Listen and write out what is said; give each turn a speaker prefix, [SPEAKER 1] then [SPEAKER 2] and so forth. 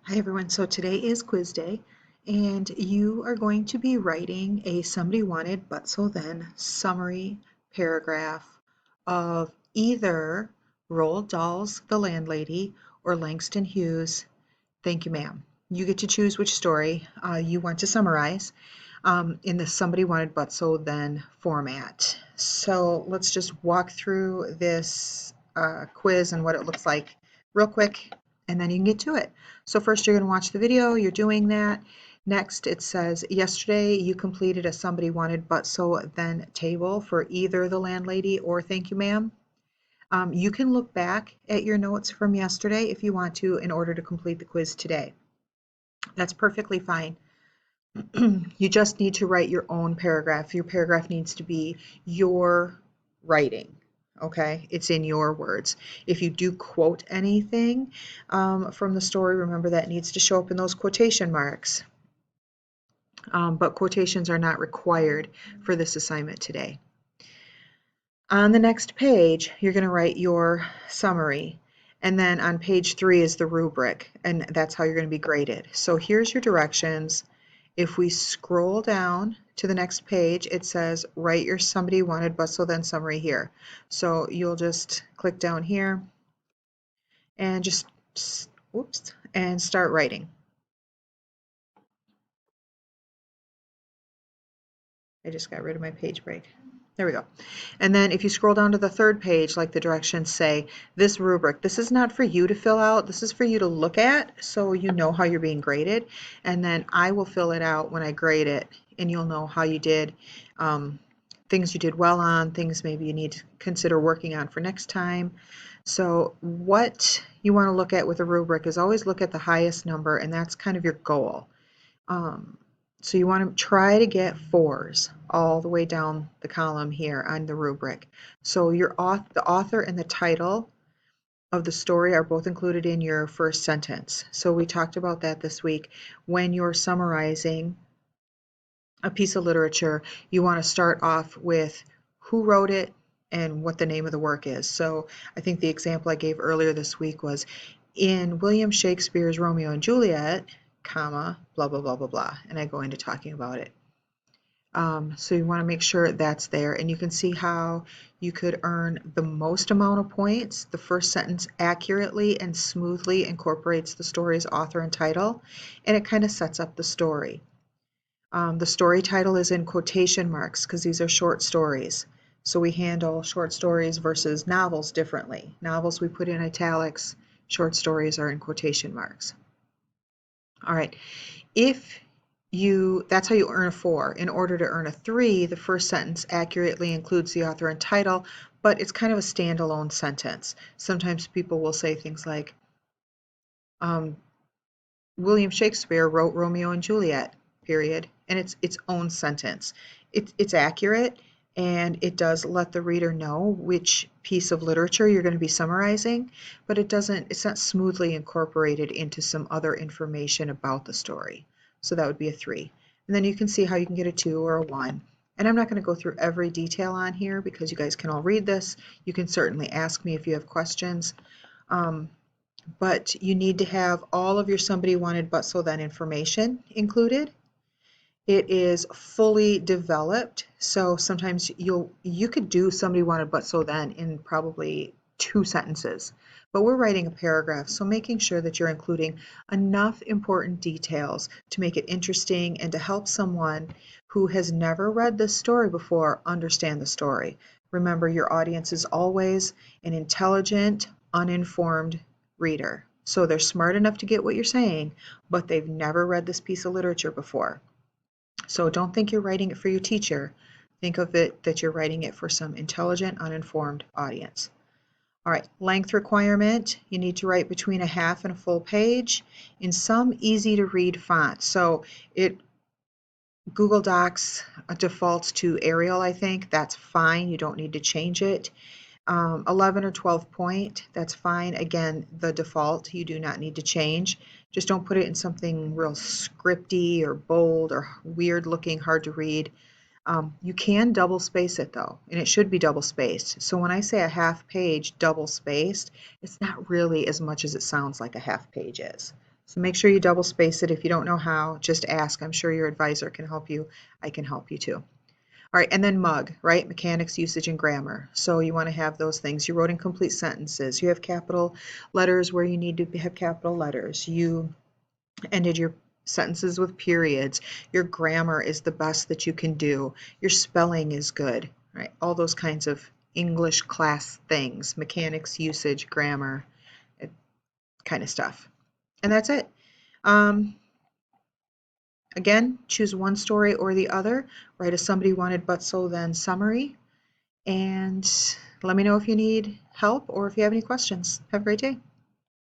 [SPEAKER 1] Hi everyone, so today is quiz day and you are going to be writing a somebody wanted but so then summary paragraph of either Roald Dahl's The Landlady or Langston Hughes' Thank You Ma'am. You get to choose which story you want to summarize in the somebody wanted but so then format. So let's just walk through this quiz and what it looks like real quick and then you can get to it. So first you're going to watch the video, you're doing that. Next it says, yesterday you completed a somebody wanted but so then table for either The Landlady or Thank You Ma'am. You can look back at your notes from yesterday if you want to in order to complete the quiz today. That's perfectly fine. You just need to write your own paragraph. Your paragraph needs to be your writing. Okay, it's in your words. If you do quote anything from the story, remember that needs to show up in those quotation marks. But quotations are not required for this assignment today. On the next page, you're going to write your summary. And then on page 3 is the rubric, and that's how you're going to be graded. So here's your directions. If we scroll down to the next page, it says write your somebody wanted but so then summary here. So you'll just click down here and just and start writing. I just got rid of my page break. There we go. And then if you scroll down to the third page, like the directions say, this rubric, this is not for you to fill out. This is for you to look at so you know how you're being graded. And then I will fill it out when I grade it and you'll know how you did, things you did well on, things maybe you need to consider working on for next time. So what you want to look at with a rubric is always look at the highest number, and that's kind of your goal. So you want to try to get 4s all the way down the column here on the rubric. So the author and the title of the story are both included in your first sentence. So we talked about that this week. When you're summarizing a piece of literature, you want to start off with who wrote it and what the name of the work is. So I think the example I gave earlier this week was in William Shakespeare's Romeo and Juliet, comma, blah, blah, blah, blah, blah. And I go into talking about it. So you want to make sure that's there, and you can see how you could earn the most amount of points. The first sentence accurately and smoothly incorporates the story's author and title, and it kind of sets up the story. The story title is in quotation marks because these are short stories. So we handle short stories versus novels differently. Novels we put in italics, short stories are in quotation marks. All right, that's how you earn a 4. In order to earn a 3, the first sentence accurately includes the author and title, but it's kind of a standalone sentence. Sometimes people will say things like, William Shakespeare wrote Romeo and Juliet, period, and it's its own sentence. It's accurate, and it does let the reader know which piece of literature you're going to be summarizing, but it's not smoothly incorporated into some other information about the story. So that would be a 3. And then you can see how you can get a 2 or a 1. And I'm not going to go through every detail on here because you guys can all read this. You can certainly ask me if you have questions. But you need to have all of your somebody wanted but so then information included. It is fully developed, so sometimes you could do somebody wanted but so then in probably 2 sentences. But we're writing a paragraph, so making sure that you're including enough important details to make it interesting and to help someone who has never read this story before understand the story. Remember, your audience is always an intelligent, uninformed reader. So they're smart enough to get what you're saying, but they've never read this piece of literature before. So don't think you're writing it for your teacher. Think of it that you're writing it for some intelligent, uninformed audience. All right, length requirement, you need to write between a half and a full page in some easy to read font. So Google Docs defaults to Arial, I think. That's fine, you don't need to change it. 11 or 12 point, that's fine. Again, the default, you do not need to change. Just don't put it in something real scripty or bold or weird looking, hard to read. You can double space it though, and it should be double spaced. So when I say a half page double spaced, it's not really as much as it sounds like a half page is. So make sure you double space it. If you don't know how, just ask. I'm sure your advisor can help you. I can help you too. All right, and then MUG, right? Mechanics, usage, and grammar. So you want to have those things. You wrote incomplete sentences. You have capital letters where you need to have capital letters. You ended your sentences with periods. Your grammar is the best that you can do. Your spelling is good, right? All those kinds of English class things, mechanics, usage, grammar, kind of stuff. And that's it. Um, Again, choose one story or the other. Write a somebody wanted but so then summary. And let me know if you need help or if you have any questions. Have a great day.